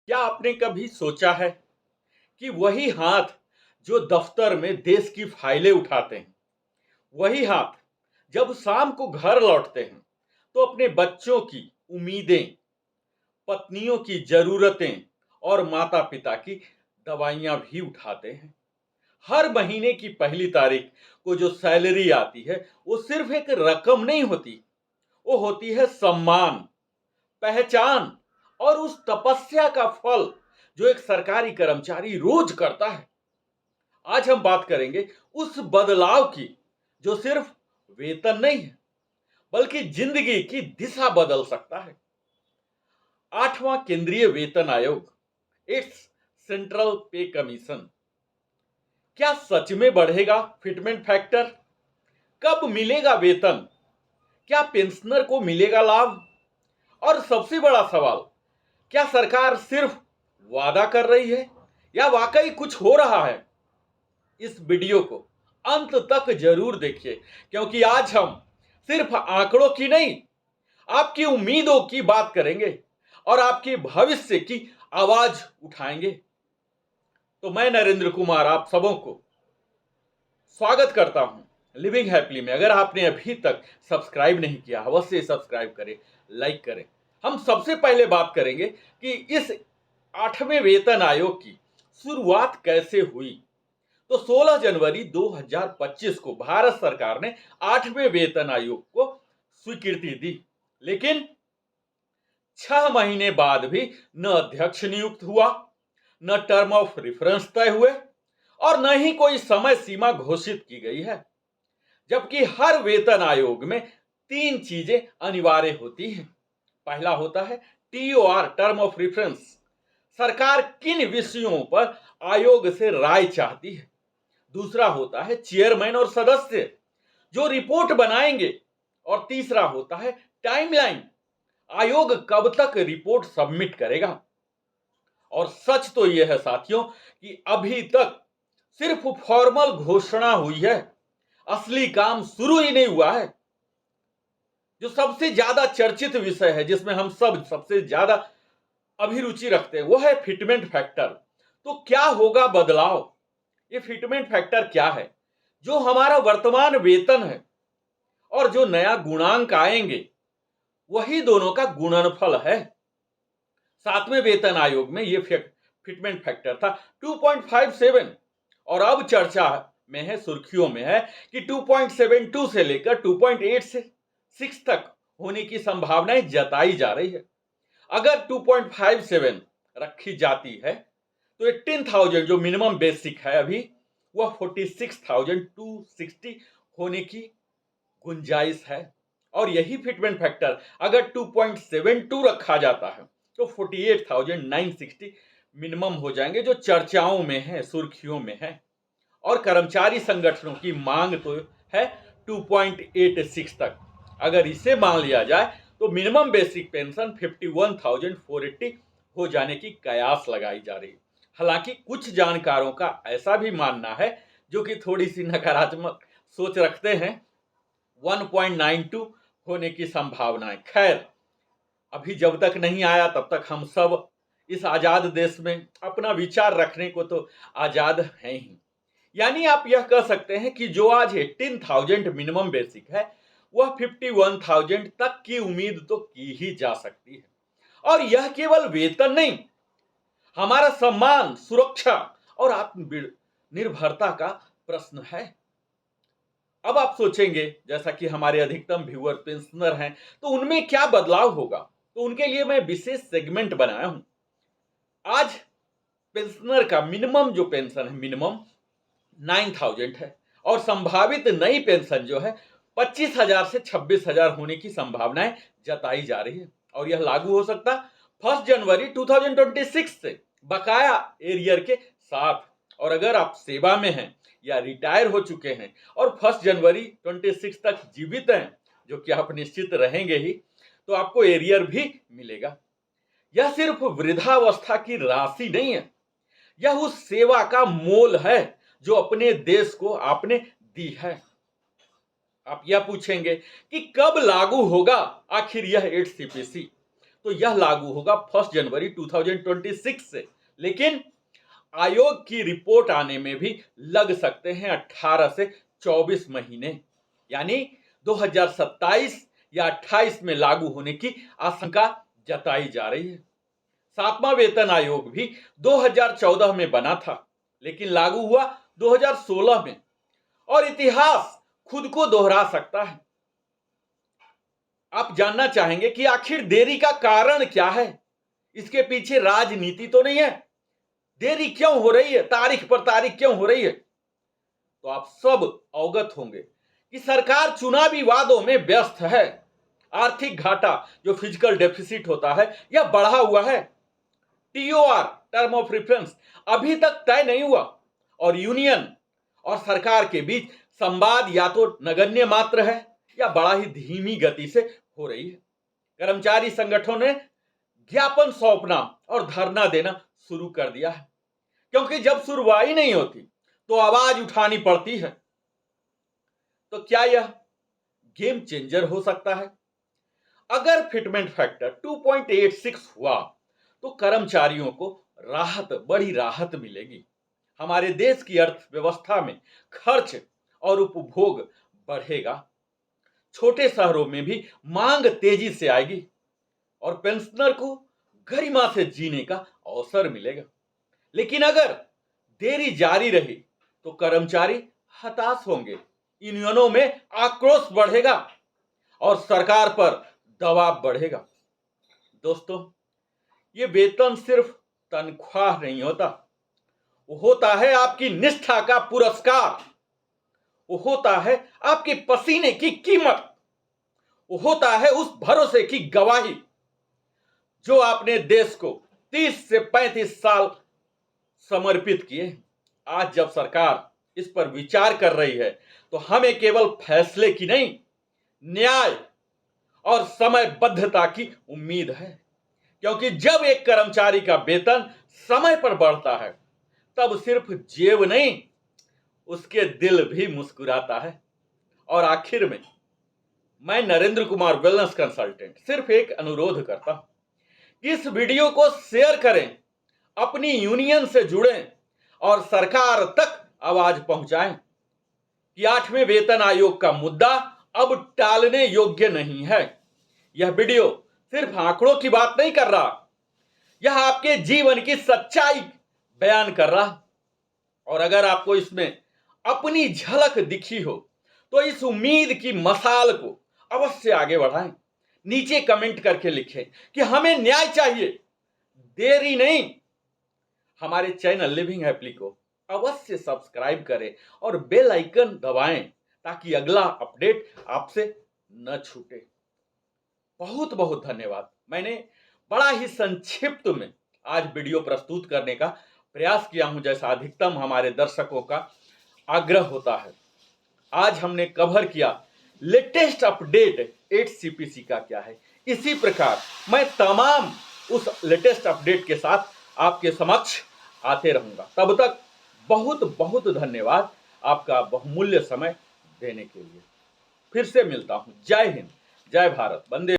क्या आपने कभी सोचा है कि वही हाथ जो दफ्तर में देश की फाइलें उठाते हैं, वही हाथ जब शाम को घर लौटते हैं तो अपने बच्चों की उम्मीदें, पत्नियों की जरूरतें और माता पिता की दवाइयां भी उठाते हैं। हर महीने की पहली तारीख को जो सैलरी आती है वो सिर्फ एक रकम नहीं होती, वो होती है सम्मान, पहचान और उस तपस्या का फल जो एक सरकारी कर्मचारी रोज करता है। आज हम बात करेंगे उस बदलाव की जो सिर्फ वेतन नहीं है बल्कि जिंदगी की दिशा बदल सकता है। आठवां केंद्रीय वेतन आयोग, इट्स सेंट्रल पे कमीशन, क्या सच में बढ़ेगा फिटमेंट फैक्टर? कब मिलेगा वेतन? क्या पेंशनर को मिलेगा लाभ? और सबसे बड़ा सवाल, क्या सरकार सिर्फ वादा कर रही है या वाकई कुछ हो रहा है? इस वीडियो को अंत तक जरूर देखिए, क्योंकि आज हम सिर्फ आंकड़ों की नहीं, आपकी उम्मीदों की बात करेंगे और आपके भविष्य की आवाज उठाएंगे। तो मैं नरेंद्र कुमार आप सबों को स्वागत करता हूं लिविंग हैप्पीली में। अगर आपने अभी तक सब्सक्राइब नहीं किया, अवश्य सब्सक्राइब करें, लाइक करें। हम सबसे पहले बात करेंगे कि इस आठवें वेतन आयोग की शुरुआत कैसे हुई। तो 16 जनवरी 2025 को भारत सरकार ने आठवें वेतन आयोग को स्वीकृति दी, लेकिन 6 महीने बाद भी न अध्यक्ष नियुक्त हुआ, न टर्म ऑफ रेफरेंस तय हुए और न ही कोई समय सीमा घोषित की गई है। जबकि हर वेतन आयोग में तीन चीजें अनिवार्य होती हैं। पहला होता है टीओआर, टर्म ऑफ रेफरेंस, सरकार किन विषयों पर आयोग से राय चाहती है। दूसरा होता है चेयरमैन और सदस्य जो रिपोर्ट बनाएंगे। और तीसरा होता है टाइमलाइन, आयोग कब तक रिपोर्ट सबमिट करेगा। और सच तो यह है साथियों कि अभी तक सिर्फ फॉर्मल घोषणा हुई है, असली काम शुरू ही नहीं हुआ है। जो सबसे ज्यादा चर्चित विषय है, जिसमें हम सब सबसे ज्यादा अभिरुचि रखते हैं, वो है फिटमेंट फैक्टर। तो क्या होगा बदलाव? ये फिटमेंट फैक्टर क्या है? जो हमारा वर्तमान वेतन है और जो नया गुणांक आएंगे, वही दोनों का गुणनफल है। सातवें वेतन आयोग में ये फिटमेंट फैक्टर था 2.57 और अब चर्चा में है, सुर्खियों में है कि 2.72 से लेकर 2.86 तक होने की संभावनाएं जताई जा रही है। अगर 2.57 रखी जाती है तो 18,000 जो मिनिमम बेसिक है अभी, वह 46,260 होने की गुंजाइश है। और यही फिटमेंट फैक्टर अगर 2.72 रखा जाता है तो 48,960 मिनिमम हो जाएंगे, जो चर्चाओं में है, सुर्खियों में है। और कर्मचारी संगठनों की मांग तो है 2.86 तक। अगर इसे मान लिया जाए तो मिनिमम बेसिक पेंशन 51,480 हो जाने की कयास लगाई जा रही है। हालांकि कुछ जानकारों का ऐसा भी मानना है, जो कि थोड़ी सी नकारात्मक सोच रखते हैं, 1.92 होने की संभावनाएं। खैर, अभी जब तक नहीं आया तब तक हम सब इस आजाद देश में अपना विचार रखने को तो आजाद हैं ही। यानी आप यह कह सकते हैं कि जो आज 18,000 मिनिमम बेसिक है, वह 51,000 तक की उम्मीद तो की ही जा सकती है। और यह केवल वेतन नहीं, हमारा सम्मान, सुरक्षा और आत्मनिर्भरता का प्रश्न है। अब आप सोचेंगे, जैसा कि हमारे अधिकतम व्यूअर पेंशनर हैं, तो उनमें क्या बदलाव होगा। तो उनके लिए मैं विशेष सेगमेंट बनाया हूं। आज पेंशनर का मिनिमम जो पेंशन है, मिनिमम 9,000 है और संभावित नई पेंशन जो है 25,000 से 26,000 होने की संभावनाएं जताई जा रही है। और यह लागू हो सकता 1 जनवरी 2026 से बकाया एरियर के साथ। और अगर आप सेवा में हैं या रिटायर हो चुके हैं और 1 जनवरी 26 तक जीवित हैं, जो कि आप निश्चित रहेंगे ही, तो आपको एरियर भी मिलेगा। यह सिर्फ वृद्धावस्था की राशि नहीं है, यह उस सेवा का मोल है जो अपने देश को आपने दी है। आप यह पूछेंगे कि कब लागू होगा आखिर यह 8 CPC? तो यह लागू होगा 1 जनवरी 2026 से, लेकिन आयोग की रिपोर्ट आने में भी लग सकते हैं 18 से 24 महीने, यानी 2027 या 28 में लागू होने की आशंका जताई जा रही है। 7वां वेतन आयोग भी 2014 में बना था, लेकिन लागू हुआ 2016 में, और इतिहास खुद को दोहरा सकता है। आप जानना चाहेंगे कि आखिर देरी का कारण क्या है? इसके पीछे राजनीति तो नहीं है? देरी क्यों हो रही है? तारीख पर तारीख क्यों हो रही है? तो आप सब अवगत होंगे कि सरकार चुनावी वादों में व्यस्त है। आर्थिक घाटा, जो फिजिकल डेफिसिट होता है, यह बढ़ा हुआ है। टीओआर, टर्म ऑफ रेफरेंस, अभी तक तय नहीं हुआ, और यूनियन और सरकार के बीच संवाद या तो नगण्य मात्र है या बड़ा ही धीमी गति से हो रही है। कर्मचारी संगठनों ने ज्ञापन सौंपना और धरना देना शुरू कर दिया है, क्योंकि जब सुनवाई नहीं होती तो आवाज उठानी पड़ती है। तो क्या यह गेम चेंजर हो सकता है? अगर फिटमेंट फैक्टर 2.86 हुआ तो कर्मचारियों को बड़ी राहत मिलेगी। हमारे देश की अर्थव्यवस्था में खर्च और उपभोग बढ़ेगा। छोटे शहरों में भी मांग तेजी से आएगी और पेंशनर को गरिमा से जीने का अवसर मिलेगा। लेकिन अगर देरी जारी रही तो कर्मचारी हताश होंगे, यूनियनों में आक्रोश बढ़ेगा और सरकार पर दबाव बढ़ेगा। दोस्तों, ये वेतन सिर्फ तनख्वाह नहीं होता, वो होता है आपकी निष्ठा का पुरस्कार, वो होता है आपके पसीने की कीमत, वो होता है उस भरोसे की गवाही जो आपने देश को 30 से 35 साल समर्पित किए। आज जब सरकार इस पर विचार कर रही है तो हमें केवल फैसले की नहीं, न्याय और समयबद्धता की उम्मीद है। क्योंकि जब एक कर्मचारी का वेतन समय पर बढ़ता है तब सिर्फ जेब नहीं, उसके दिल भी मुस्कुराता है। और आखिर में मैं नरेंद्र कुमार, वेलनेस कंसल्टेंट, सिर्फ एक अनुरोध करता हूं, इस वीडियो को शेयर करें, अपनी यूनियन से जुड़ें और सरकार तक आवाज पहुंचाएं कि 8वें वेतन आयोग का मुद्दा अब टालने योग्य नहीं है। यह वीडियो सिर्फ आंकड़ों की बात नहीं कर रहा, यह आपके जीवन की सच्चाई बयान कर रहा। और अगर आपको इसमें अपनी झलक दिखी हो तो इस उम्मीद की मशाल को अवश्य आगे बढ़ाएं। नीचे कमेंट करके लिखें कि हमें न्याय चाहिए, देरी नहीं। हमारे चैनल लिविंग हैप्पीली को अवश्य सब्सक्राइब करें और बेल आइकन दबाएं ताकि अगला अपडेट आपसे न छूटे। बहुत बहुत धन्यवाद। मैंने बड़ा ही संक्षिप्त में आज वीडियो प्रस्तुत करने का प्रयास किया हूं, जैसा अधिकतम हमारे दर्शकों का आग्रह होता है। आज हमने कवर किया लेटेस्ट अपडेट 8 CPC का क्या है। इसी प्रकार मैं तमाम उस लेटेस्ट अपडेट के साथ आपके समक्ष आते रहूंगा। तब तक बहुत बहुत धन्यवाद आपका बहुमूल्य समय देने के लिए। फिर से मिलता हूं। जय हिंद, जय भारत, वंदे।